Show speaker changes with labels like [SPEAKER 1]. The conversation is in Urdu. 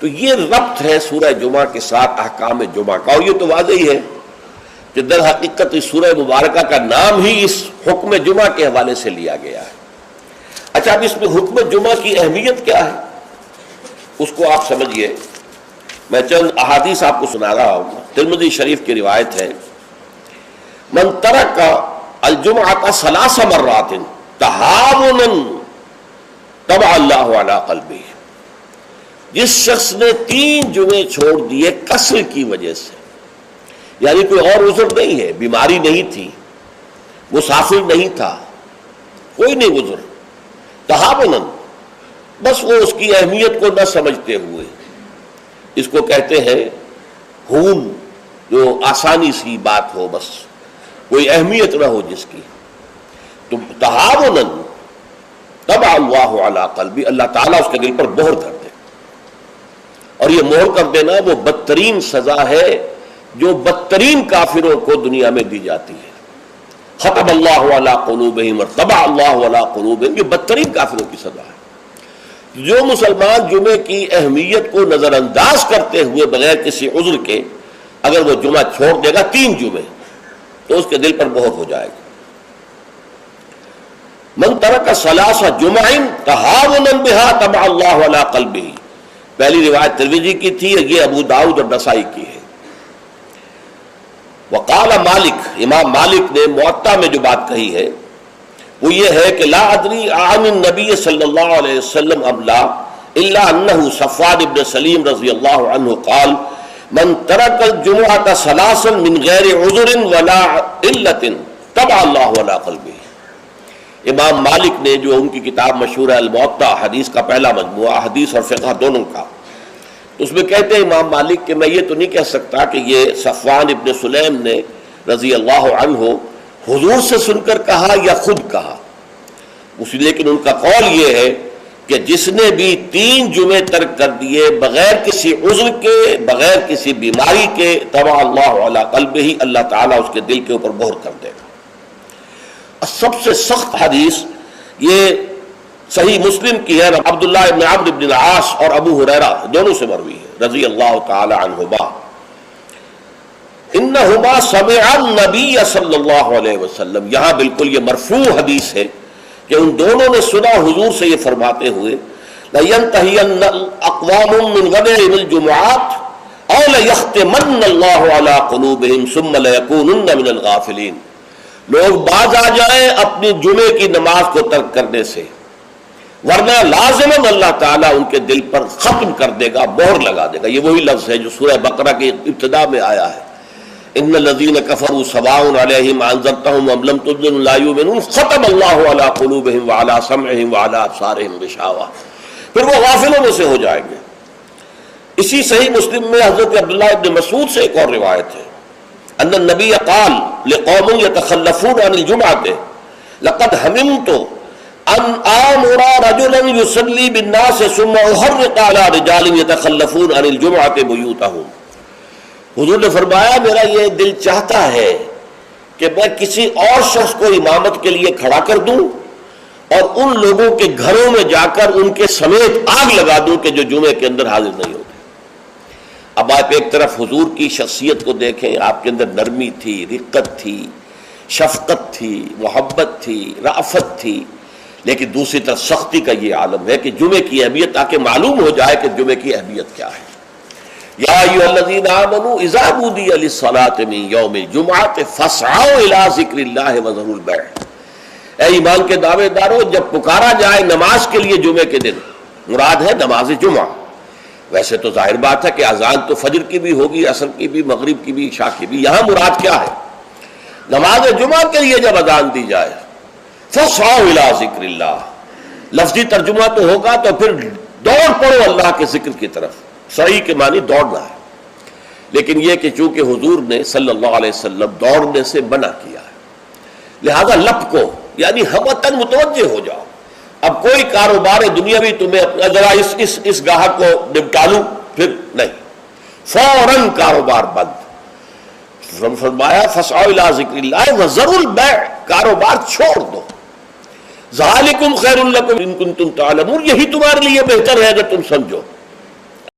[SPEAKER 1] تو یہ ربط ہے سورہ جمعہ کے ساتھ احکام جمعہ کا، اور یہ تو واضح ہی ہے کہ در حقیقت اس سورہ مبارکہ کا نام ہی اس حکم جمعہ کے حوالے سے لیا گیا ہے۔ اچھا، اب اس میں حکم جمعہ کی اہمیت کیا ہے اس کو آپ سمجھیے۔ میں چند احادیث آپ کو سنا رہا ہوں۔ ترمذی شریف کی روایت ہے، من ترک الجمعۃ ثلاث مرات تہاونا طبع اللہ علی قلبہ، جس شخص نے 3 جمعے چھوڑ دیے کسل کی وجہ سے، یعنی کوئی اور عذر نہیں ہے، بیماری نہیں تھی، مسافر نہیں تھا، کوئی نہیں عذر، تہاونا، بس وہ اس کی اہمیت کو نہ سمجھتے ہوئے، اس کو کہتے ہیں ہون، جو آسانی سی بات ہو، بس کوئی اہمیت نہ ہو جس کی، تو تہاونا طبع اللہ علی قلبی، اللہ تعالیٰ اس کے دل پر مہر کر دے۔ اور یہ مہر کر دینا وہ بدترین سزا ہے جو بدترین کافروں کو دنیا میں دی جاتی ہے۔ ختم اللہ علی قلوبہم اور طبع اللہ علی قلوبہم، یہ بدترین کافروں کی سزا ہے۔ جو مسلمان جمعے کی اہمیت کو نظر انداز کرتے ہوئے بغیر کسی عذر کے اگر وہ جمعہ چھوڑ دے گا 3 جمعے، تو اس کے دل پر مہر ہو جائے گا۔ من ترک ثلاث جمع تہاونا بہا طبع اللہ علی قلبہ، پہلی روایت ترمذی کی تھی، یہ ابو داؤد اور نسائی کی ہے۔ وقال مالک، امام مالک نے موطا میں جو بات کہی ہے وہ یہ ہے کہ لا ادری عن النبی صلی اللہ علیہ وسلم ام لا الا انہ صفوان بن سلیم رضی اللہ عنہ قال من ترک الجمعۃ ثلاثا من غیر عذر ولا علت طبع اللہ علی قلبہ۔ امام مالک نے، جو ان کی کتاب مشہور ہے الموطا، حدیث کا پہلا مجموعہ، حدیث اور فقہ دونوں کا، اس میں کہتے ہیں امام مالک کہ میں یہ تو نہیں کہہ سکتا کہ یہ صفوان ابن سلیم نے رضی اللہ عنہ حضور سے سن کر کہا یا خود کہا، لیکن ان کا قول یہ ہے کہ جس نے بھی 3 جمعے ترک کر دیے بغیر کسی عذر کے، بغیر کسی بیماری کے، طبع اللہ علی قلبہ، اللہ تعالیٰ اس کے دل کے اوپر مہر کر دے گا۔ سب سے سخت حدیث یہ صحیح مسلم کی ہے، عبداللہ ابن عمرو بن العاص اور ابو ہریرہ دونوں سے مروی ہے رضی اللہ تعالی عنہما، انہما سمعا النبی صلی اللہ علیہ وسلم، یہاں بالکل یہ مرفوع حدیث ہے کہ ان دونوں نے سنا حضور سے یہ فرماتے ہوئے، لَيَنْتَهِيَنَّ أَقْوَامٌ مِّنْ غَدِرِ الْجُمُعَاتِ أَوْ لَيَخْتِمَنَّ اللَّهُ عَلَىٰ قُلُوبِهِمْ ثُمَّ لَيَكُونُنَّ مِنَ الْغَافِلِينَ، لوگ باز آ جائیں اپنی جمعے کی نماز کو ترک کرنے سے، ورنہ لازماً اللہ تعالیٰ ان کے دل پر ختم کر دے گا، مہر لگا دے گا۔ یہ وہی لفظ ہے جو سورہ بقرہ کی ابتدا میں آیا ہے، ان الذین کفروا سواء علیہم انذرتہم ام لم تنذرہم لا یؤمنون ختم اللہ علی قلوبہم وعلی سمعہم وعلی ابصارہم غشاوہ، پھر وہ غافلوں میں سے ہو جائیں گے۔ اسی صحیح مسلم میں حضرت عبداللہ ابن مسعود سے ایک اور روایت ہے، ان النبی قال لقوم یتخلفون عن الجمعۃ لقد ہممت ان آمر رجلا یصلی بالناس ثم احرق علی رجال یتخلفون عن الجمعۃ بیوتہم۔ حضور نے فرمایا میرا یہ دل چاہتا ہے کہ میں کسی اور شخص کو امامت کے لیے کھڑا کر دوں اور ان لوگوں کے گھروں میں جا کر ان کے سمیت آگ لگا دوں کہ جو جمعے کے اندر حاضر نہیں ہوتے۔ اب آپ ایک طرف حضور کی شخصیت کو دیکھیں، آپ کے اندر نرمی تھی، رقت تھی، شفقت تھی، محبت تھی، رأفت تھی، لیکن دوسری طرف سختی کا یہ عالم ہے کہ جمعے کی اہمیت، تاکہ معلوم ہو جائے کہ جمعے کی اہمیت کیا ہے۔ یا ایھا الذین آمنوا اذا نودی للصلاۃ من یوم الجمعۃ فاسعوا الی ذکر اللہ وذروا البیع، اے ایمان کے دعوے دارو، جب پکارا جائے نماز کے لیے جمعے کے دن، مراد ہے نماز جمعہ۔ ویسے تو ظاہر بات ہے کہ اذان تو فجر کی بھی ہوگی، عصر کی بھی، مغرب کی بھی، عشاء کی بھی، یہاں مراد کیا ہے؟ نماز جمعہ کے لیے جب اذان دی جائے، فاسعوا الی ذکر اللہ، لفظی ترجمہ تو ہوگا تو پھر دوڑ پڑو اللہ کے ذکر کی طرف، صحیح کے معنی دوڑنا ہے، لیکن یہ کہ چونکہ حضور نے صلی اللہ علیہ وسلم دوڑنے سے منع کیا ہے، لہذا لپکو، یعنی ہمتاً متوجہ ہو جاؤ۔ اب کوئی کاروبار دنیاوی تمہیں ذرا اس گاہک کو نپٹا لوں، پھر نہیں، فوراً کاروبار بند۔ فرمایا فاسعوا الی ذکر اللہ وذروا البیع، کاروبار چھوڑ دو۔ ذالکم خیر لکم ان کنتم تعلمون، یہی تمہارے لیے بہتر ہے اگر تم سمجھو۔